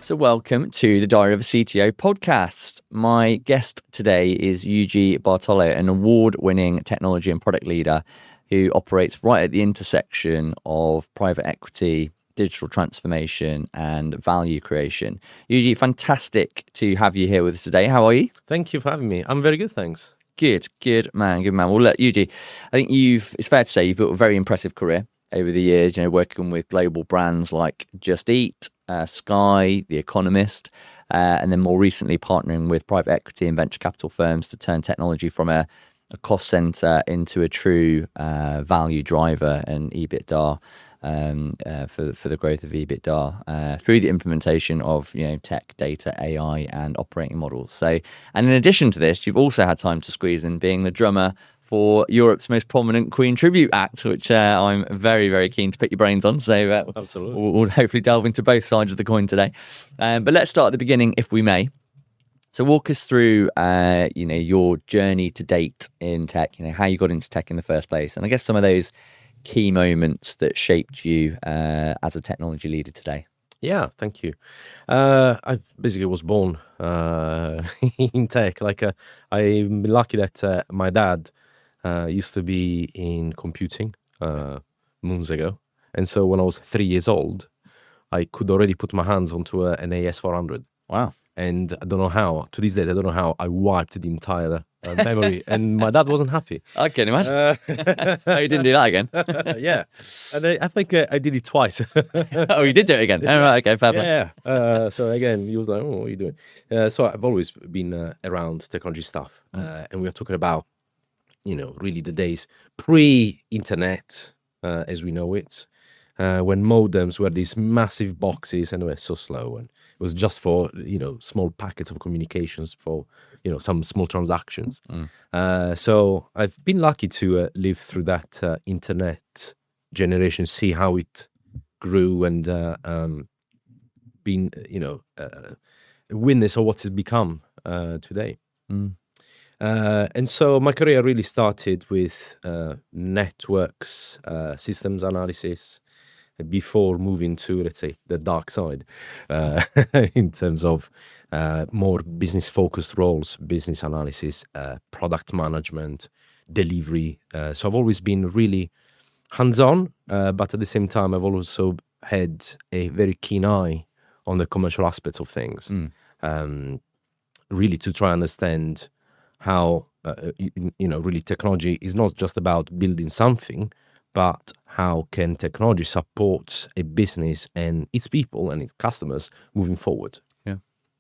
So welcome to the Diary of a CTO podcast. My guest today is Eugi Bartolo, an award-winning technology and product leader who operates right at the intersection of private equity, digital transformation, and value creation. Eugi, fantastic to have you here with us today. How are you? Thank you for having me. I'm very good, thanks. Good man. Well, look, Eugi, I think it's fair to say you've built a very impressive career over the years, working with global brands like Just Eat, Sky, The Economist, and then more recently partnering with private equity and venture capital firms to turn technology from a cost center into a true value driver and EBITDA for the growth of EBITDA through the implementation of tech, data, AI, and operating models. So, and in addition to this, you've also had time to squeeze in being the drummer for Europe's most prominent Queen tribute act, which I'm very, very keen to pick your brains on. So Absolutely. we'll hopefully delve into both sides of the coin today. But let's start at the beginning, if we may. So walk us through, your journey to date in tech, how you got into tech in the first place. And I guess some of those key moments that shaped you as a technology leader today. Yeah, thank you. I basically was born in tech. I'm lucky that my dad used to be in computing moons ago. And so when I was 3 years old, I could already put my hands onto an AS400. Wow. And I don't know how, to this day, I don't know how I wiped the entire memory. And my dad wasn't happy. I can imagine. Oh, you didn't do that again? Yeah. And I think I did it twice. Oh, you did do it again? Oh, right, okay, fair play. Yeah. So again, he was like, oh, what are you doing? So I've always been around technology stuff. And we are talking about, really the days pre-internet as we know it, when modems were these massive boxes and were so slow, and it was just for small packets of communications for some small transactions. So I've been lucky to live through that internet generation, see how it grew, and been a witness of what it's become today. And so my career really started with networks, systems analysis, before moving to, let's say, the dark side in terms of more business-focused roles, business analysis, product management, delivery. So I've always been really hands-on, but at the same time, I've also had a very keen eye on the commercial aspects of things, really to try and understand how, really technology is not just about building something, but how can technology support a business and its people and its customers moving forward?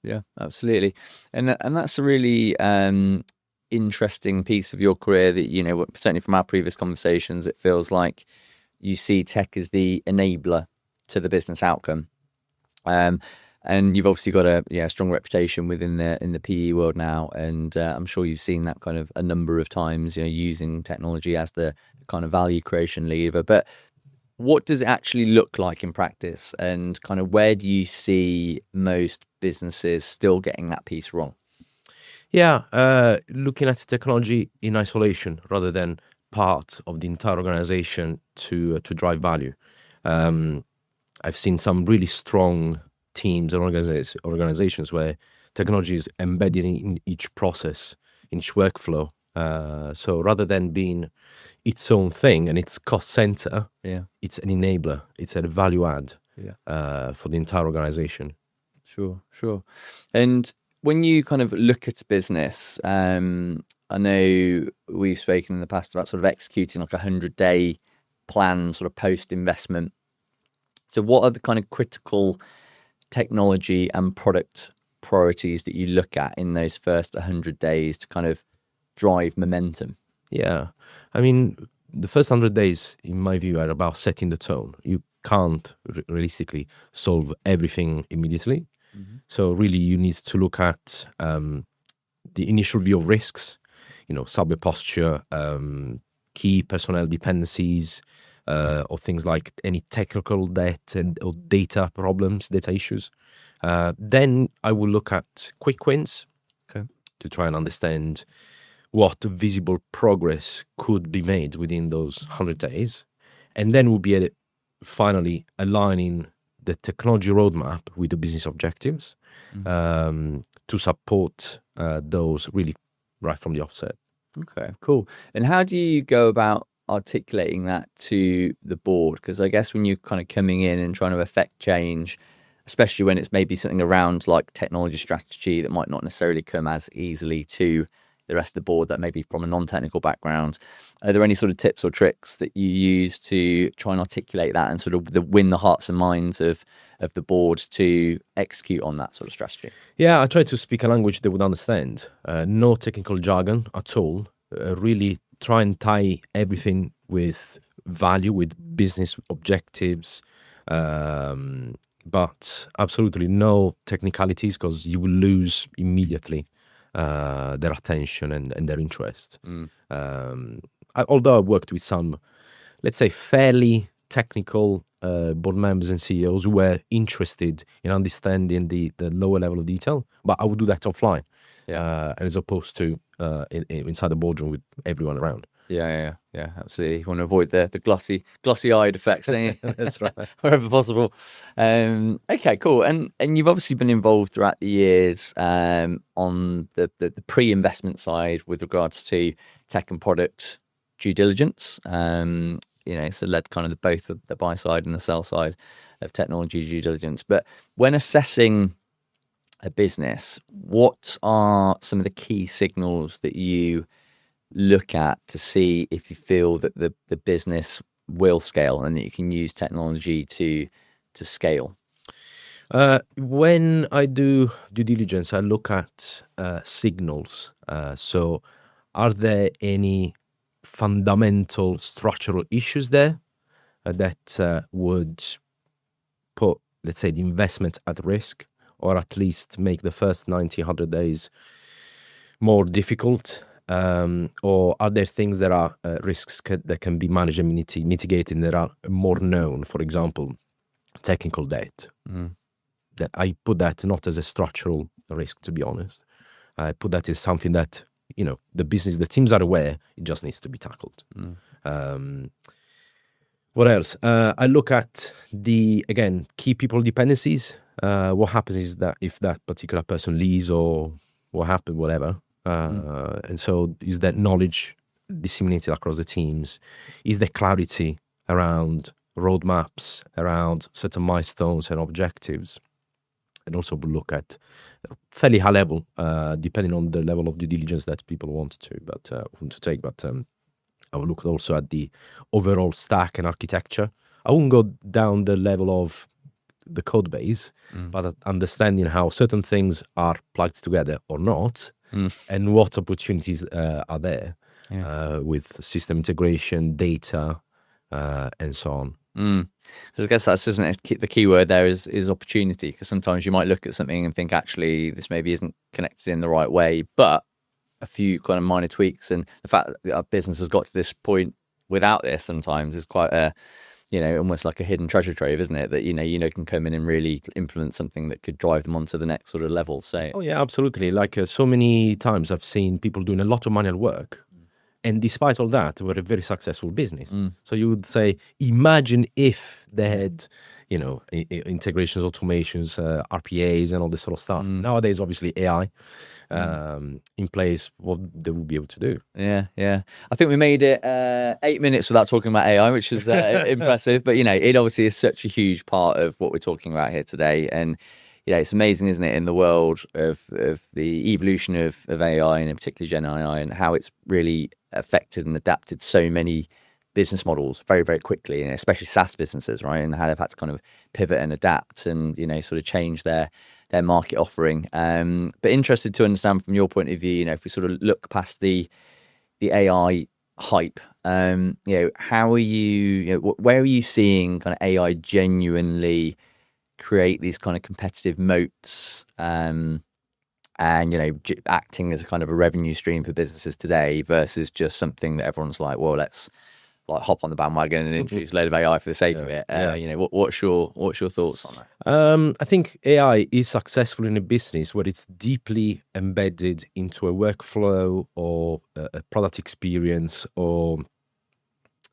Yeah, absolutely. And that's a really interesting piece of your career that, certainly from our previous conversations, it feels like you see tech as the enabler to the business outcome. And you've obviously got a strong reputation within the PE world now, and I'm sure you've seen that kind of a number of times, using technology as the kind of value creation lever. But what does it actually look like in practice, and kind of where do you see most businesses still getting that piece wrong? Yeah, looking at technology in isolation rather than part of the entire organization to drive value. I've seen some really strong teams and organizations where technology is embedded in each process, in each workflow. So rather than being its own thing and its cost center, it's an enabler. It's a value add for the entire organization. Sure. And when you kind of look at business, I know we've spoken in the past about sort of executing like 100-day plan, sort of post-investment. So what are the kind of critical technology and product priorities that you look at in those first 100 days to kind of drive momentum? Yeah, I mean, the first 100 days, in my view, are about setting the tone. You can't realistically solve everything immediately. So really, you need to look at the initial view of risks, subway posture, key personnel dependencies, or things like any technical debt or data problems, data issues. Then I will look at quick wins to try and understand what visible progress could be made within those 100 days. And then we'll be finally aligning the technology roadmap with the business objectives to support those really right from the offset. Okay, cool. And how do you go about articulating that to the board? Because I guess when you're kind of coming in and trying to affect change, especially when it's maybe something around like technology strategy that might not necessarily come as easily to the rest of the board that maybe from a non-technical background, are there any sort of tips or tricks that you use to try and articulate that and sort of win the hearts and minds of the board to execute on that sort of strategy? Yeah, I try to speak a language they would understand. No technical jargon at all. Really try and tie everything with value, with business objectives, but absolutely no technicalities, because you will lose immediately their attention and their interest. Although I worked with some, let's say, fairly technical board members and CEOs who were interested in understanding the lower level of detail, but I would do that offline, as opposed to inside the boardroom with everyone around. Yeah, absolutely. You want to avoid the glossy-eyed effects, don't you? That's right. Wherever possible. Okay, cool. And you've obviously been involved throughout the years on the pre-investment side with regards to tech and product due diligence. So led kind of both the buy side and the sell side of technology due diligence. But when assessing a business, what are some of the key signals that you look at to see if you feel that the business will scale and that you can use technology to scale? When I do due diligence, I look at signals. So are there any fundamental structural issues there that would put, let's say, the investment at risk, or at least make the first 90, 100 days more difficult? Or are there things that are risks that can be managed and mitigated that are more known? For example, technical debt. That I put that not as a structural risk, to be honest. I put that as something that, the teams are aware, it just needs to be tackled. What else? I look at again, key people dependencies. What happens is that if that particular person leaves or what happened, whatever. And so is that knowledge disseminated across the teams? Is there clarity around roadmaps, around certain milestones and objectives? And also we'll look at fairly high level, depending on the level of due diligence that people want to take. But I will look also at the overall stack and architecture. I wouldn't go down the level of the code base, but understanding how certain things are plugged together or not, and what opportunities are there with system integration, data, and so on. So I guess that's, isn't it, the key word there is opportunity, because sometimes you might look at something and think, actually, this maybe isn't connected in the right way, but a few kind of minor tweaks and the fact that our business has got to this point without this sometimes is quite a, almost like a hidden treasure trove, isn't it? That, can come in and really implement something that could drive them onto the next sort of level. So, oh yeah, absolutely. Like so many times I've seen people doing a lot of manual work, and despite all that, we're a very successful business. So you would say, imagine if they had, integrations, automations, RPAs, and all this sort of stuff. Nowadays, obviously, AI in place, what they would be able to do. Yeah. I think we made it 8 minutes without talking about AI, which is impressive. But, it obviously is such a huge part of what we're talking about here today. And, it's amazing, isn't it, in the world of the evolution of AI, and particularly Gen AI, and how it's really affected and adapted so many business models very, very quickly, and especially SaaS businesses, right? And how they've had to kind of pivot and adapt and, sort of change their market offering. But interested to understand from your point of view, if we sort of look past the AI hype, how are you, where are you seeing kind of AI genuinely create these kind of competitive moats, and acting as a kind of a revenue stream for businesses today versus just something that everyone's like, well, let's like hop on the bandwagon and introduce a load of AI for the sake of it. What's your thoughts on that? I think AI is successful in a business where it's deeply embedded into a workflow or a product experience or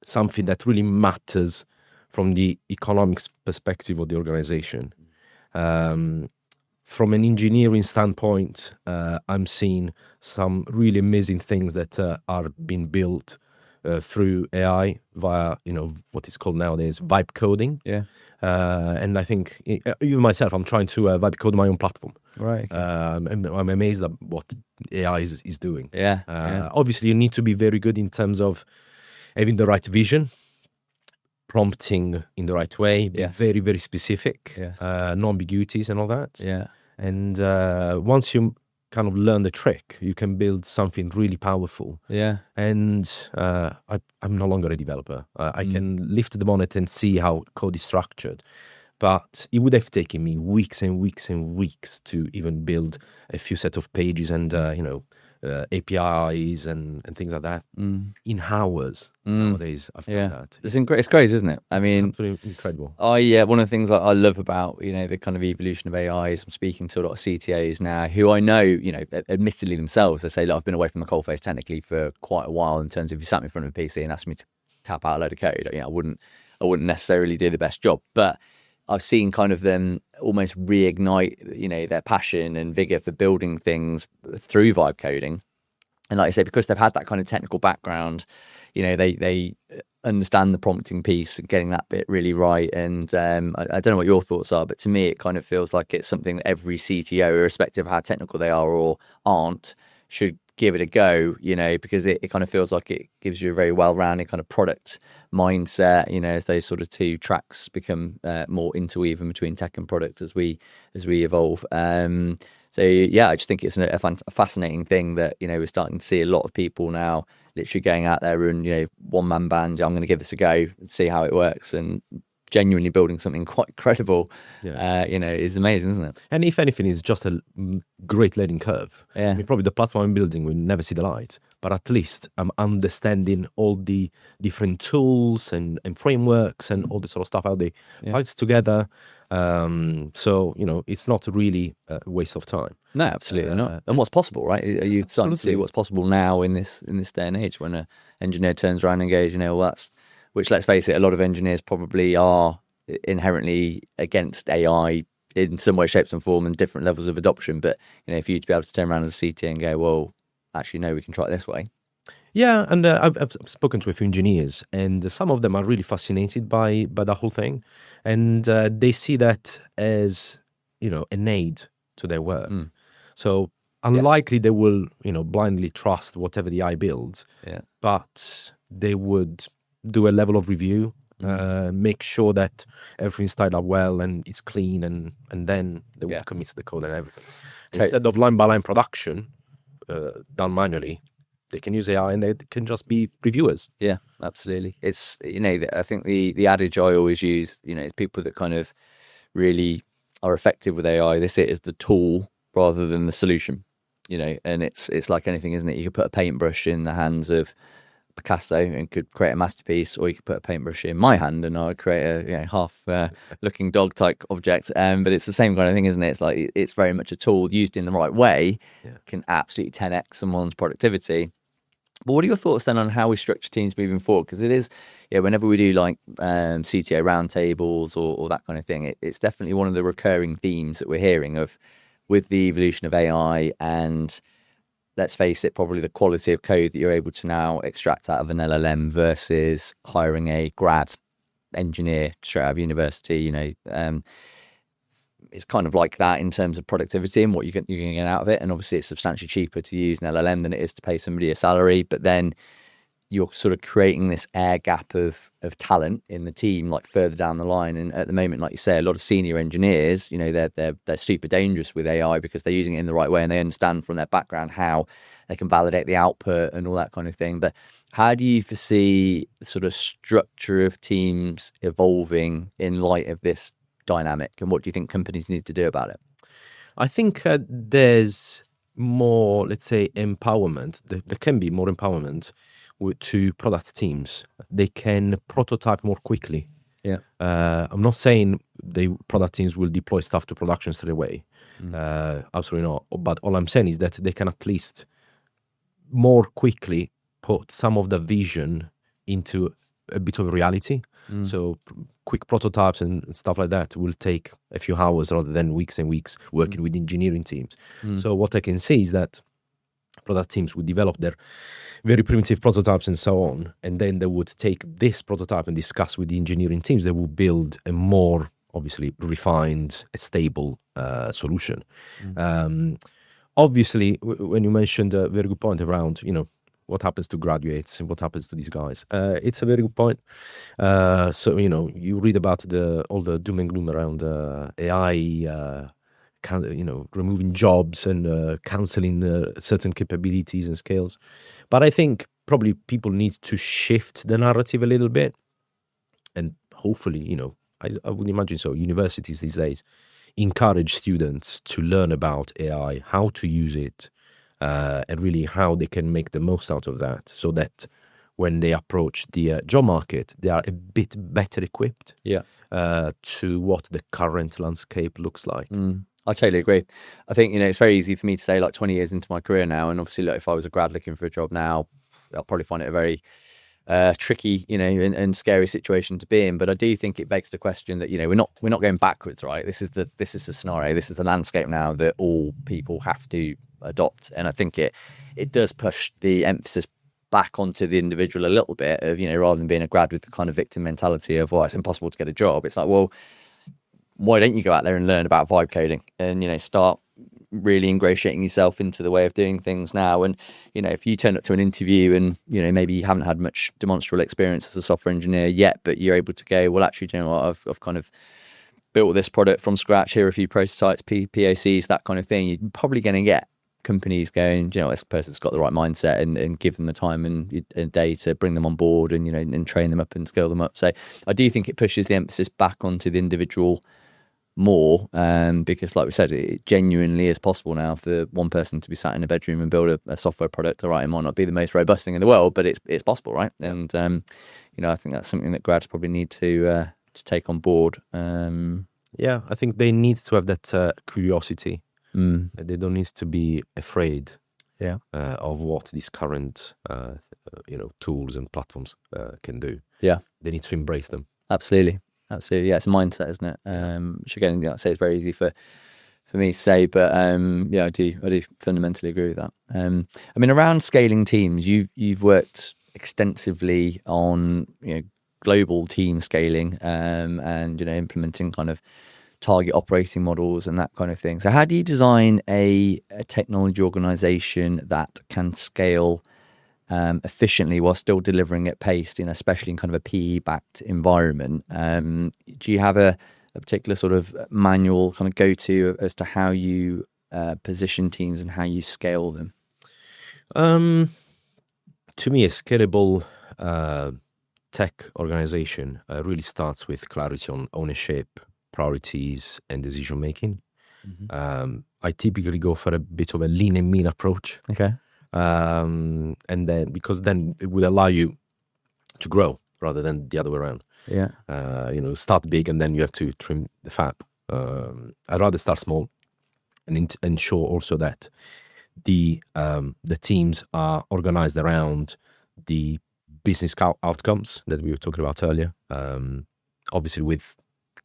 something that really matters from the economics perspective of the organization. From an engineering standpoint, I'm seeing some really amazing things that are being built through AI via, what is called nowadays vibe coding. Yeah. And I think even myself, I'm trying to vibe code my own platform. Right. Okay. I'm amazed at what AI is doing. Yeah. Obviously, you need to be very good in terms of having the right vision, prompting in the right way, be Yes. very, very specific, Yes. no ambiguities and all that. Yeah. And once you kind of learn the trick, you can build something really powerful. Yeah. And I'm no longer a developer. I can lift the bonnet and see how code is structured. But it would have taken me weeks and weeks and weeks to even build a few set of pages and, APIs and things like that in hours. Nowadays, I've done that. It's crazy, isn't it? I mean, absolutely incredible. One of the things that I love about, the kind of evolution of AI is I'm speaking to a lot of CTOs now who I know, admittedly themselves, they say, look, I've been away from the coalface technically for quite a while in terms of if you sat me in front of a PC and asked me to tap out a load of code, I wouldn't necessarily do the best job. But I've seen kind of them almost reignite, their passion and vigor for building things through vibe coding. And like I say, because they've had that kind of technical background, they understand the prompting piece and getting that bit really right. And I don't know what your thoughts are, but to me, it kind of feels like it's something that every CTO, irrespective of how technical they are or aren't, should give it a go, because it kind of feels like it gives you a very well-rounded kind of product mindset, as those sort of two tracks become more interweaving between tech and product as we evolve. I just think it's a fascinating thing that, we're starting to see a lot of people now literally going out there and, one-man band, I'm going to give this a go, see how it works, and genuinely building something quite credible, is amazing, isn't it? And if anything, it's just a great learning curve. Yeah. I mean, probably the platform I'm building will never see the light, but at least I'm understanding all the different tools and frameworks and all this sort of stuff, how they fight together. So, it's not really a waste of time. No, absolutely not. And what's possible, right? Are you starting to see what's possible now in this day and age when an engineer turns around and goes, which, let's face it, a lot of engineers probably are inherently against AI in some way, shapes and form and different levels of adoption. But, for you to be able to turn around as a CTO and go, well, actually, no, we can try it this way. Yeah, and I've spoken to a few engineers, and some of them are really fascinated by the whole thing. And they see that as, an aid to their work. So unlikely they will, blindly trust whatever the AI builds, but they would do a level of review, make sure that everything's tied up well and it's clean, and then they will commit to the code and everything. Instead of line-by-line production done manually, they can use AI and they can just be reviewers. Yeah, absolutely. It's, I think the adage I always use, people that kind of really are effective with AI, they see it as the tool rather than the solution, and it's like anything, isn't it? You could put a paintbrush in the hands of Picasso and could create a masterpiece, or you could put a paintbrush in my hand and I would create a half looking dog type object. But it's the same kind of thing, isn't it? It's like it's very much a tool used in the right way can absolutely 10x someone's productivity. But what are your thoughts then on how we structure teams moving forward? Because it is, whenever we do like CTO roundtables or that kind of thing, it's definitely one of the recurring themes that we're hearing of with the evolution of AI and, let's face it, probably the quality of code that you're able to now extract out of an LLM versus hiring a grad engineer straight out of university. It's kind of like that in terms of productivity and what you can get out of it. And obviously it's substantially cheaper to use an LLM than it is to pay somebody a salary. But then you're sort of creating this air gap of talent in the team, like further down the line. And at the moment, like you say, a lot of senior engineers, they're super dangerous with AI because they're using it in the right way and they understand from their background how they can validate the output and all that kind of thing. But how do you foresee the sort of structure of teams evolving in light of this dynamic? And what do you think companies need to do about it? I think there's more, let's say, empowerment. There can be more empowerment to product teams. They can prototype more quickly. Yeah. I'm not saying the product teams will deploy stuff to production straight away. Absolutely not. But all I'm saying is that they can at least more quickly put some of the vision into a bit of reality. So quick prototypes and stuff like that will take a few hours rather than weeks and weeks working with engineering teams. So what I can say is that product teams would develop their very primitive prototypes and so on, and then they would take this prototype and discuss with the engineering teams. They will build a more obviously refined, stable solution. Obviously, when you mentioned a very good point around, what happens to graduates and what happens to these guys, it's a very good point. So, you read about all the doom and gloom around AI, removing jobs and canceling certain capabilities and skills. But I think probably people need to shift the narrative a little bit. And hopefully, I would imagine so. Universities these days encourage students to learn about AI, how to use it, and really how they can make the most out of that, so that when they approach the job market, they are a bit better equipped to what the current landscape looks like. I totally agree. I think, it's very easy for me to say, like, 20 years into my career now, and obviously, if I was a grad looking for a job now, I'll probably find it a very tricky, and scary situation to be in. But I do think it begs the question that, we're not going backwards, right? This is the scenario. This is the landscape now that all people have to adopt. And I think it does push the emphasis back onto the individual a little bit of, rather than being a grad with the kind of victim mentality of, it's impossible to get a job. It's like, well, why don't you go out there and learn about vibe coding and, start really ingratiating yourself into the way of doing things now? And, if you turn up to an interview and, maybe you haven't had much demonstrable experience as a software engineer yet, but you're able to go, well, actually, I've kind of built this product from scratch. Here are a few prototypes, POCs, that kind of thing. You're probably going to get companies going, this person's got the right mindset, and give them the time and a day to bring them on board and, and train them up and scale them up. So I do think it pushes the emphasis back onto the individual more, because, like we said, it genuinely is possible now for one person to be sat in a bedroom and build a software product. All right, it might not be the most robust thing in the world, but it's possible, right? And I think that's something that grads probably need to take on board. I think they need to have that curiosity. They don't need to be afraid of what these current tools and platforms can do. They need to embrace them. Absolutely. Yeah, it's a mindset, isn't it? Which again, like I say, it's very easy for me to say, but I do fundamentally agree with that. Around scaling teams, you've worked extensively on global team scaling, and implementing kind of target operating models and that kind of thing. So how do you design a technology organization that can scale efficiently while still delivering at pace, especially in kind of a PE-backed environment? Do you have a particular sort of manual kind of go-to as to how you position teams and how you scale them? To me, a scalable tech organization really starts with clarity on ownership, priorities, and decision making. I typically go for a bit of a lean and mean approach. Okay. And then, because then it would allow you to grow rather than the other way around. Start big and then you have to trim the fat. I'd rather start small and ensure also that the teams are organized around the business outcomes that we were talking about earlier, obviously with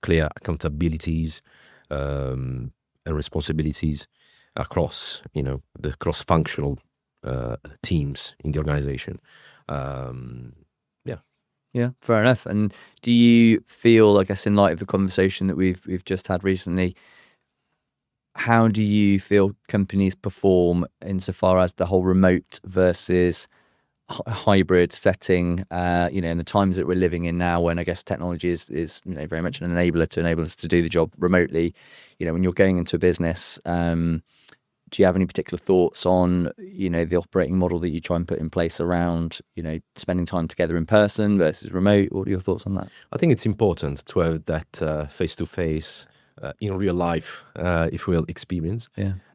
clear accountabilities and responsibilities across the cross-functional teams in the organization. Yeah, fair enough. And do you feel, I guess, in light of the conversation that we've just had recently, how do you feel companies perform insofar as the whole remote versus hybrid setting, in the times that we're living in now, when I guess technology is very much an enabler to enable us to do the job remotely? When you're going into a business, do you have any particular thoughts on, the operating model that you try and put in place around, spending time together in person versus remote? What are your thoughts on that? I think it's important to have that face-to-face, in real life, if we'll experience.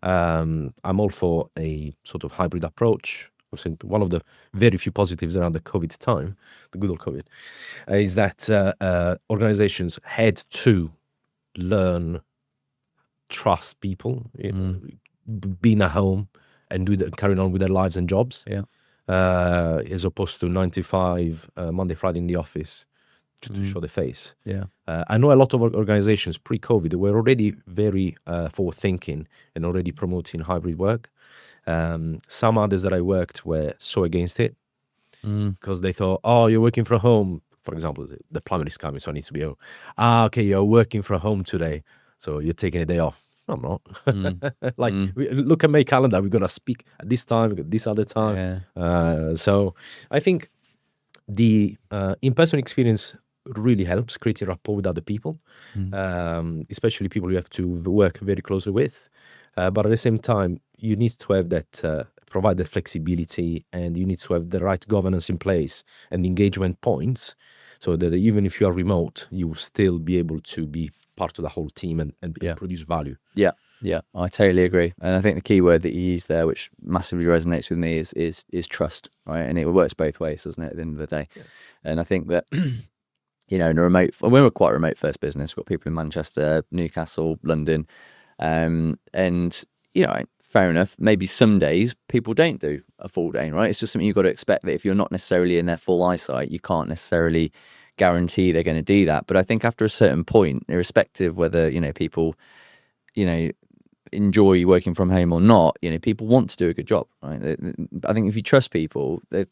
I'm all for a sort of hybrid approach. One of the very few positives around the COVID time, the good old COVID, is that organizations had to learn, trust people, being at home and carrying on with their lives and jobs. as opposed to 9 to 5 Monday, Friday in the office to show the face. Yeah. I know a lot of organizations pre-COVID were already very forward thinking and already promoting hybrid work. Some others that I worked were so against it because they thought, oh, you're working from home. For example, the plumber is coming, so I need to be home. Okay, you're working from home today, so you're taking a day off. No, I'm not. Look at my calendar. We're going to speak at this time, this other time. Yeah. So I think the in-person experience really helps creating rapport with other people, especially people you have to work very closely with. But at the same time, you need to have that, provide that flexibility, and you need to have the right governance in place and engagement points so that even if you are remote, you will still be able to be part of the whole team and produce value. Yeah, I totally agree. And I think the key word that you used there, which massively resonates with me, is trust, right? And it works both ways, doesn't it, at the end of the day? Yeah. And I think that, in a we're quite a remote first business. We've got people in Manchester, Newcastle, London. And, fair enough. Maybe some days people don't do a full day, right? It's just something you've got to expect that if you're not necessarily in their full eyesight, you can't necessarily guarantee they're going to do that. But I think after a certain point, irrespective whether, people, enjoy working from home or not, people want to do a good job, right? I think if you trust people, they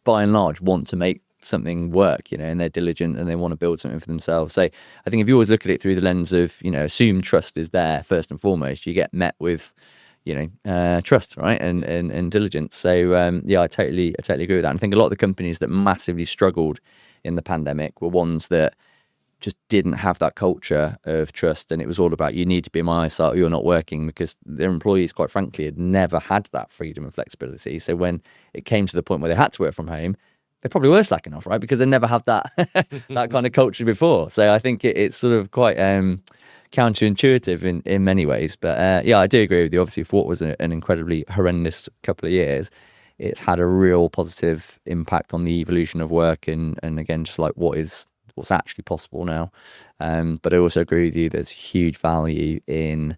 by and large want to make something work, and they're diligent and they want to build something for themselves. So I think if you always look at it through the lens of, assume trust is there first and foremost, you get met with, trust, right? And diligence. So I totally agree with that. And I think a lot of the companies that massively struggled in the pandemic were ones that just didn't have that culture of trust, and it was all about you need to be in my eyesight or you're not working, because their employees, quite frankly, had never had that freedom and flexibility. So when it came to the point where they had to work from home, they probably were slacking off, right? Because they never had that that kind of culture before. So I think it's sort of quite counterintuitive in many ways. But I do agree with you. Obviously, for what was an incredibly horrendous couple of years, it's had a real positive impact on the evolution of work and again, just like what's actually possible now. But I also agree with you, there's huge value in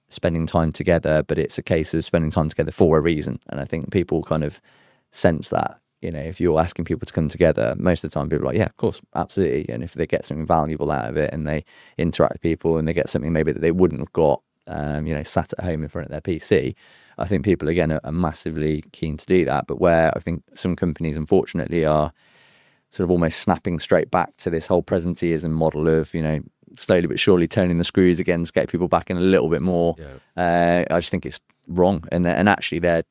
spending time together, but it's a case of spending time together for a reason. And I think people kind of sense that. If you're asking people to come together, most of the time people are like, yeah, of course, absolutely. And if they get something valuable out of it and they interact with people and they get something maybe that they wouldn't have got, sat at home in front of their PC, I think people, again, are massively keen to do that. But where I think some companies, unfortunately, are sort of almost snapping straight back to this whole presenteeism model of, slowly but surely turning the screws again to get people back in a little bit more. Yeah. I just think it's wrong. And actually they're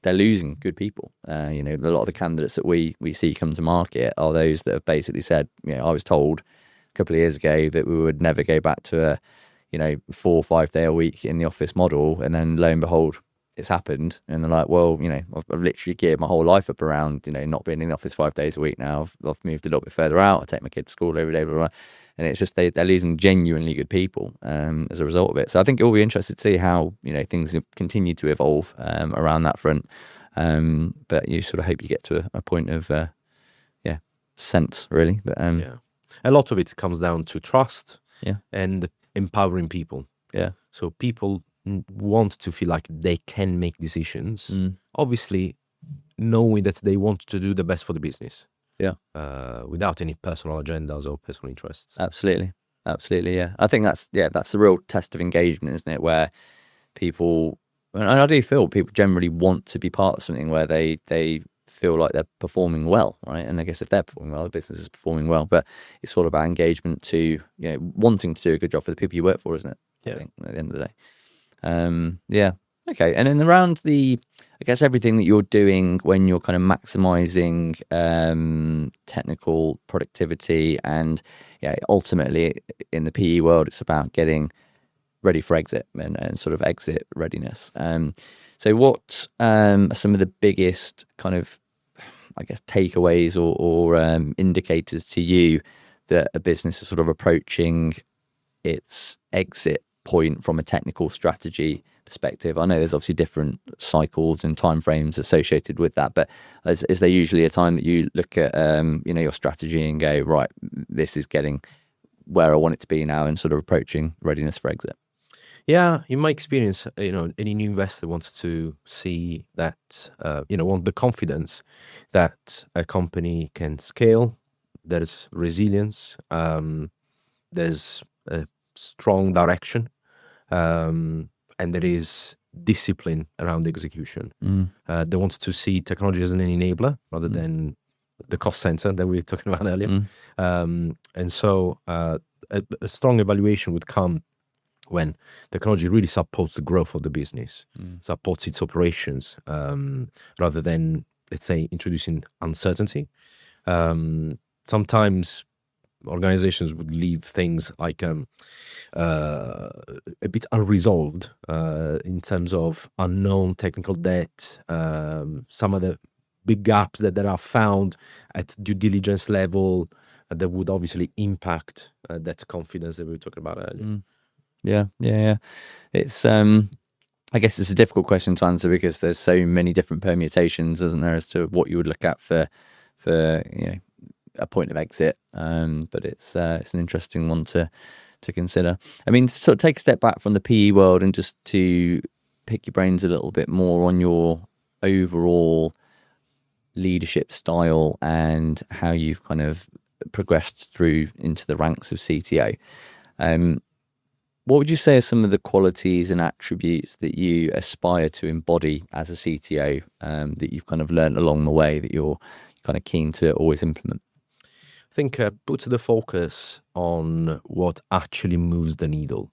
losing good people. A lot of the candidates that we see come to market are those that have basically said, I was told a couple of years ago that we would never go back to a 4 or 5 day a week in the office model. And then lo and behold, it's happened. And they're like, well, I've literally geared my whole life up around, not being in the office 5 days a week now. I've moved a little bit further out. I take my kids to school every day, blah, blah, blah. And it's just they're losing genuinely good people as a result of it. So I think it will be interesting to see how things continue to evolve around that front. But you sort of hope you get to a point of sense, really. But a lot of it comes down to trust, yeah, and empowering people. Yeah. So people want to feel like they can make decisions. Obviously, knowing that they want to do the best for the business. Yeah. Without any personal agendas or personal interests. Absolutely. Yeah. I think that's the real test of engagement, isn't it? Where people, and I do feel people generally want to be part of something where they feel like they're performing well, right? And I guess if they're performing well, the business is performing well. But it's all about engagement to, wanting to do a good job for the people you work for, isn't it? Yeah. I think at the end of the day. Yeah. Okay. And then around I guess everything that you're doing when you're kind of maximizing technical productivity and ultimately in the PE world, it's about getting ready for exit and sort of exit readiness. So what are some of the biggest kind of, I guess, takeaways or indicators to you that a business is sort of approaching its exit point from a technical strategy perspective? I know there's obviously different cycles and timeframes associated with that, but is there usually a time that you look at your strategy and go, right, this is getting where I want it to be now and sort of approaching readiness for exit? Yeah, in my experience, any new investor wants to see that, want the confidence that a company can scale. There's resilience. There's a strong direction, and there is discipline around the execution. They want to see technology as an enabler rather than the cost center that we were talking about earlier. And so a strong evaluation would come when technology really supports the growth of the business, supports its operations, rather than, let's say, introducing uncertainty. Sometimes organizations would leave things like a bit unresolved in terms of unknown technical debt, some of the big gaps that are found at due diligence level that would obviously impact that confidence that we were talking about earlier. Yeah. It's I guess it's a difficult question to answer because there's so many different permutations, isn't there, as to what you would look at for a point of exit. But it's an interesting one to consider. I mean, sort of take a step back from the PE world and just to pick your brains a little bit more on your overall leadership style and how you've kind of progressed through into the ranks of CTO. What would you say are some of the qualities and attributes that you aspire to embody as a CTO, that you've kind of learned along the way that you're kind of keen to always implement? I think put the focus on what actually moves the needle.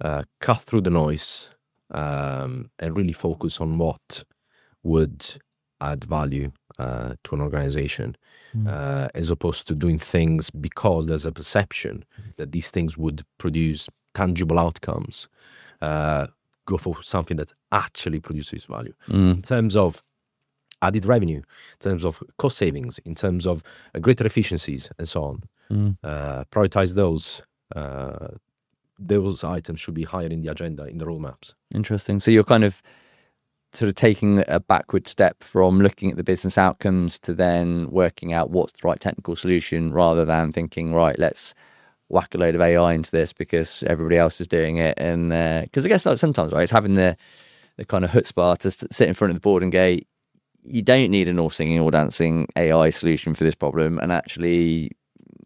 Cut through the noise, and really focus on what would add value to an organization, as opposed to doing things because there's a perception that these things would produce tangible outcomes. Go for something that actually produces value in terms of added revenue, in terms of cost savings, in terms of greater efficiencies, and so on. Prioritize those. Those items should be higher in the agenda, in the roadmaps. Interesting. So you're kind of sort of taking a backward step from looking at the business outcomes to then working out what's the right technical solution, rather than thinking, right, let's whack a load of AI into this because everybody else is doing it. And because I guess like sometimes, right, it's having the kind of chutzpah to sit in front of the board and go, you don't need an all singing, all dancing AI solution for this problem, and actually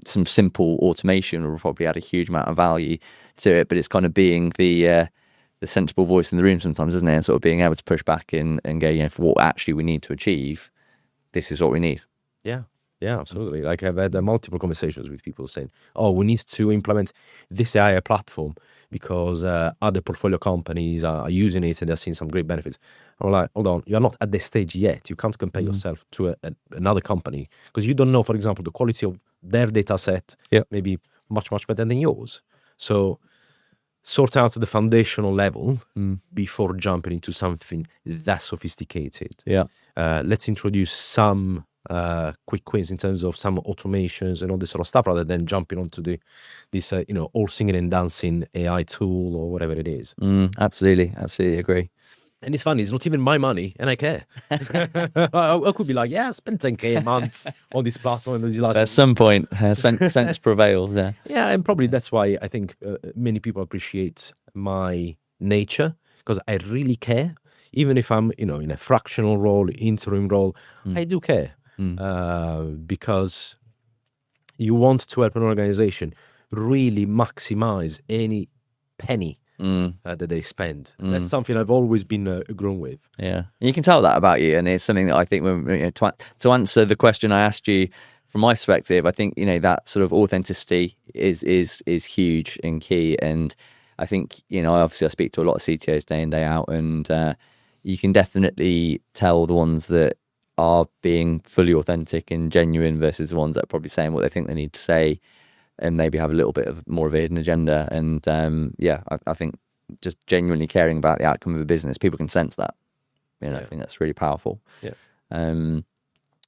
some simple automation will probably add a huge amount of value to it. But it's kind of being the sensible voice in the room sometimes, isn't it? And sort of being able to push back and go, for what actually we need to achieve, this is what we need. Yeah, absolutely. Like I've had multiple conversations with people saying, "Oh, we need to implement this AI platform because other portfolio companies are using it and they're seeing some great benefits." I'm like, "Hold on, you're not at this stage yet. You can't compare yourself to another company because you don't know, for example, the quality of their data set. Maybe much better than yours. So sort out the foundational level before jumping into something that sophisticated. Let's introduce some quick wins in terms of some automations and all this sort of stuff, rather than jumping onto this all singing and dancing AI tool or whatever it is." Absolutely agree. And it's funny, it's not even my money, and I care. I could be like, I spent 10K a month on this platform. But at some point, sense prevails. Yeah, and probably that's why I think many people appreciate my nature, because I really care. Even if I'm, in a fractional role, interim role, I do care. Because you want to help an organization really maximize any penny that they spend. That's something I've always been grown with. Yeah, you can tell that about you, and it's something that I think when to answer the question I asked you from my perspective, I think that sort of authenticity is huge and key. And I think obviously I speak to a lot of CTOs day in day out, and you can definitely tell the ones that are being fully authentic and genuine versus the ones that are probably saying what they think they need to say and maybe have a little bit of more of a hidden agenda. And I think just genuinely caring about the outcome of a business, people can sense that. I think that's really powerful. When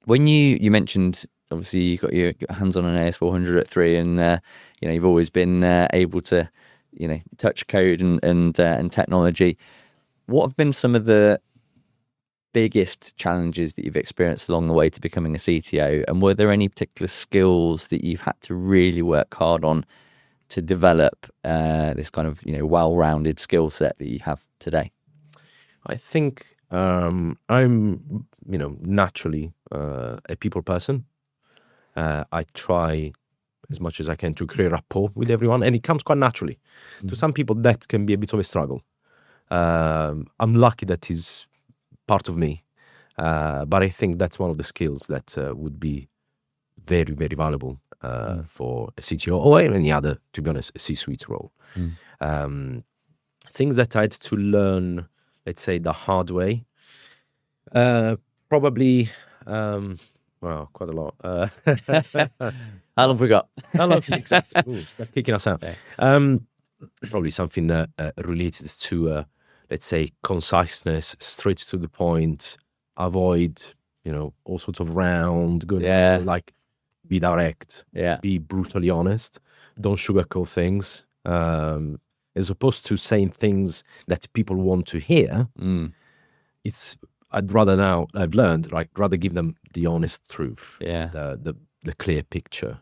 you mentioned, obviously you got your hands on an AS400 at 3, and you've always been able to touch code and technology. What have been some of the biggest challenges that you've experienced along the way to becoming a CTO, and were there any particular skills that you've had to really work hard on to develop this kind of well-rounded skill set that you have today? I think I'm naturally a people person. I try as much as I can to create rapport with everyone, and it comes quite naturally. To some people, that can be a bit of a struggle. I'm lucky that is part of me, but I think that's one of the skills that would be very, very valuable for a CTO or any other, to be honest, a C-suite role. Things that I had to learn, let's say, the hard way, probably, well, quite a lot. How long have we got? How long? Exactly. Ooh, that's kicking us out. Probably something that related to, let's say, conciseness, straight to the point, avoid, all sorts of round, good, like be direct, be brutally honest, don't sugarcoat things. As opposed to saying things that people want to hear, I'd rather now, I've learned, like, rather give them the honest truth, the clear picture,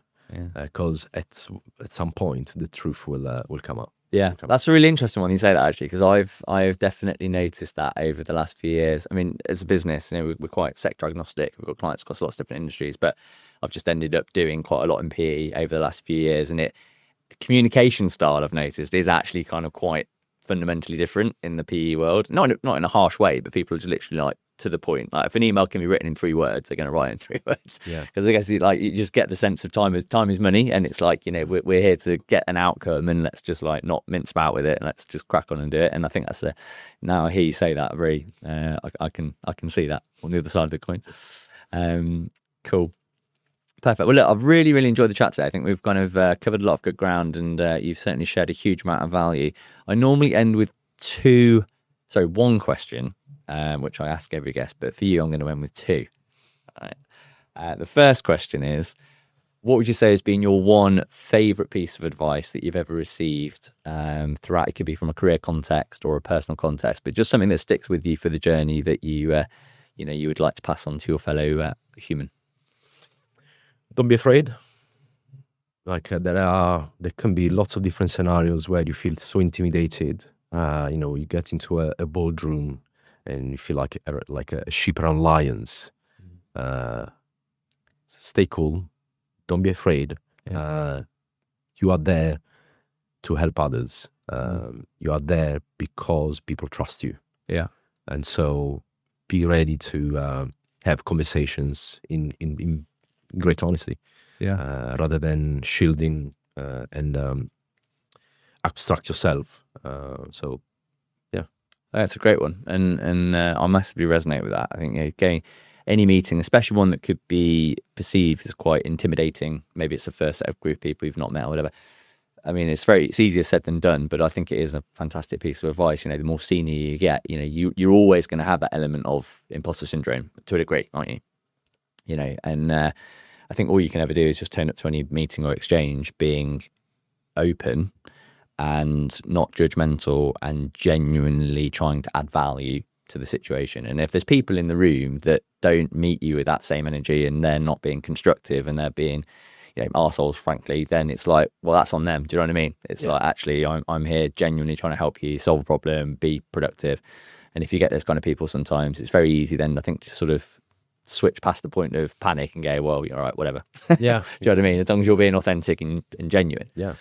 because at some point the truth will come up. Yeah, that's a really interesting one you say that, actually, because I've definitely noticed that over the last few years. I mean, as a business, we're quite sector agnostic. We've got clients across lots of different industries, but I've just ended up doing quite a lot in PE over the last few years, and communication style, I've noticed, is actually kind of quite fundamentally different in the PE world. Not in a harsh way, but people are just literally like to the point. Like, if an email can be written in 3 words, they're going to write it in 3 words. Yeah. Because I guess you just get the sense of time is money, and it's like, we're here to get an outcome, and let's just like not mince about with it, and let's just crack on and do it. And I think that's now I hear you say that, very I can see that on the other side of the coin. Cool. Perfect. Well, look, I've really, really enjoyed the chat today. I think we've kind of covered a lot of good ground, and you've certainly shared a huge amount of value. I normally end with one question, which I ask every guest, but for you, I'm going to end with 2. All right. The first question is, what would you say has been your one favorite piece of advice that you've ever received throughout? It could be from a career context or a personal context, but just something that sticks with you for the journey that you would like to pass on to your fellow human. Don't be afraid. Like, there can be lots of different scenarios where you feel so intimidated. You get into a boardroom and you feel like a sheep around lions. Stay cool. Don't be afraid. Yeah. You are there to help others. You are there because people trust you. Yeah. And so be ready to have conversations in great honesty, rather than shielding and abstract yourself. So, yeah, that's a great one, and I massively resonate with that. I think getting any meeting, especially one that could be perceived as quite intimidating. Maybe it's a first set of group of people you've not met or whatever. I mean, it's easier said than done, but I think it is a fantastic piece of advice. The more senior you get, you're always going to have that element of imposter syndrome to a degree, aren't you? And I think all you can ever do is just turn up to any meeting or exchange being open and not judgmental and genuinely trying to add value to the situation. And if there's people in the room that don't meet you with that same energy and they're not being constructive and they're being, arseholes, frankly, then it's like, well, that's on them. Do you know what I mean? It's like, actually, I'm here genuinely trying to help you solve a problem, be productive. And if you get those kind of people, sometimes it's very easy then, I think, to sort of switch past the point of panic and go, well, you're all right, whatever. Yeah. Do you know what I mean? As long as you're being authentic and genuine. Yeah.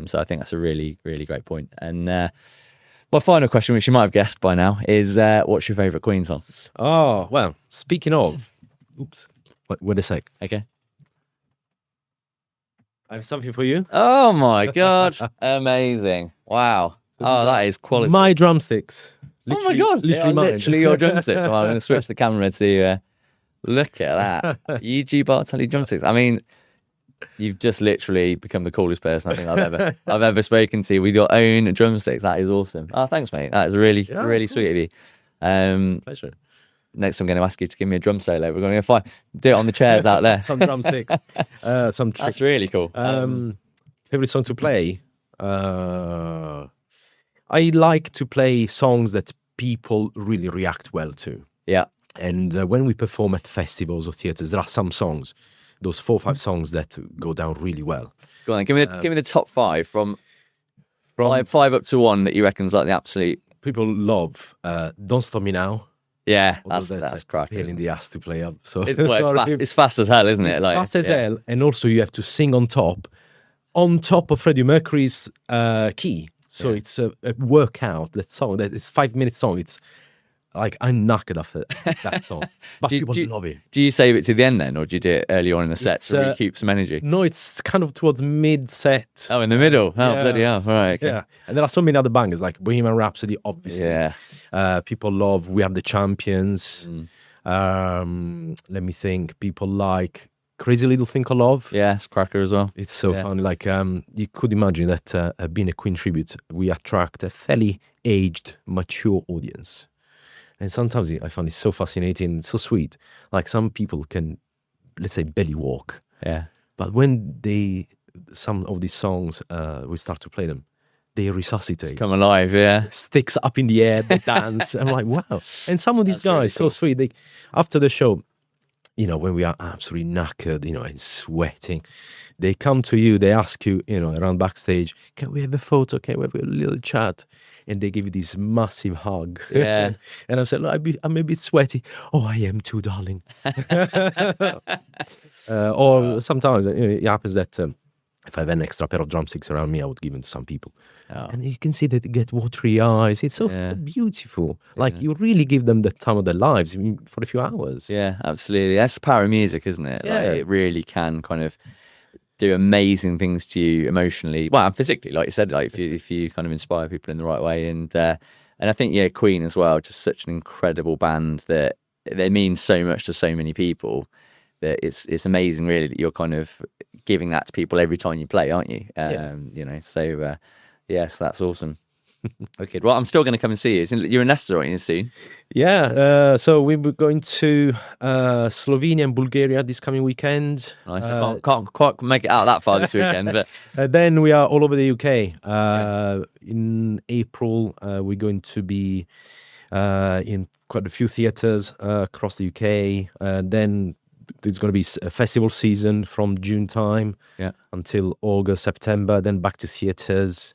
So I think that's a really, really great point. And my final question, which you might have guessed by now, is what's your favourite Queen song? Oh, well, speaking of, wait a sec. Okay. I have something for you. Oh my God. Amazing. Wow. Oh, that is quality. My drumsticks. Literally, oh my God. Literally your drumsticks. Well, I'm going to switch the camera to look at that. Eugi Bartolo drumsticks. I mean, you've just literally become the coolest person I think I've ever spoken to with your own drumsticks. That is awesome. Oh, thanks, mate. That is really, really sweet of you. Pleasure. Next, I'm going to ask you to give me a drum solo. We're going to do it on the chairs out there. Some drumsticks. Some tricks. That's really cool. Favorite song to play? I like to play songs that people really react well to. Yeah. And when we perform at festivals or theatres, there are some songs those 4 or 5 songs that go down really well. Go on, give me the top 5 from five up to 1 that you reckon's like the absolute. People love Don't Stop Me Now. Yeah, Although that's a cracking. pain in the ass to play up. So It's fast as hell, isn't it? It's Like fast as hell, and also you have to sing on top of Freddie Mercury's key. So it's a workout. That song, that it's 5-minute song. It's like I'm knackered after that song, but people love it. Do you save it to the end then, or do you do it early on in the set to recoup some energy? No, it's kind of towards mid-set. Oh, in the middle. Oh, Yeah. bloody hell! All right. Okay. Yeah, and there are so many other bangers like Bohemian Rhapsody, obviously. Yeah. People love We Are the Champions. Let me think. People like Crazy Little Thing Called Love. Yeah, it's cracker as well. It's so fun. Like you could imagine that being a Queen tribute, we attract a fairly aged, mature audience. And sometimes I find it so fascinating, so sweet. Like some people can, let's say, belly walk. Yeah. But when some of these songs, we start to play them, they resuscitate. Come alive, yeah. Sticks up in the air, they dance. I'm like, wow. And some of these That's really guys, so sweet. They, after the show, when we are absolutely knackered, and sweating, they come to you, they ask you, around backstage, can we have a photo? Can we have a little chat? And they give you this massive hug. Yeah. And I said, look, I'm a bit sweaty. Oh, I am too, darling. Or sometimes it happens that if I have an extra pair of drumsticks around me, I would give them to some people. Oh. And you can see that they get watery eyes. It's so beautiful. Like you really give them the time of their lives for a few hours. Yeah, absolutely. That's the power of music, isn't it? Yeah. Like, it really can kind of do amazing things to you emotionally, well, and physically, like you said, like if you kind of inspire people in the right way. And I think, Queen as well, just such an incredible band that they mean so much to so many people that it's amazing really that you're kind of giving that to people every time you play, aren't you? So yes, that's awesome. Okay, well, I'm still going to come and see you. You're in Leicester, aren't you, soon? Yeah, so we were going to Slovenia and Bulgaria this coming weekend. Nice. I can't quite make it out that far this weekend, but then we are all over the UK. In April, we're going to be in quite a few theatres across the UK. Then there's going to be a festival season from June time until August, September. Then back to theatres.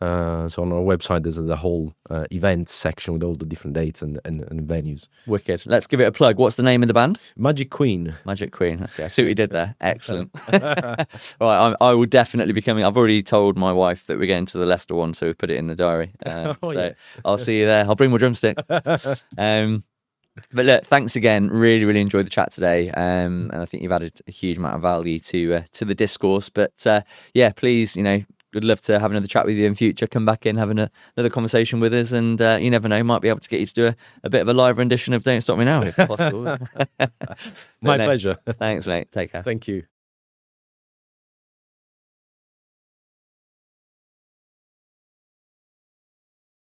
So on our website, there's the whole events section with all the different dates and venues. Wicked. Let's give it a plug. What's the name of the band? Magic Queen. Magic Queen. Okay, I see what you did there. Excellent. Right, I will definitely be coming. I've already told my wife that we're going to the Leicester one, so we've put it in the diary. I'll see you there. I'll bring my drumsticks. But look, thanks again. Really, really enjoyed the chat today. And I think you've added a huge amount of value to the discourse. But please, would love to have another chat with you in future. Come back in, have another conversation with us, and you never know, might be able to get you to do a bit of a live rendition of "Don't Stop Me Now" if possible. My pleasure. Thanks, mate. Take care. Thank you.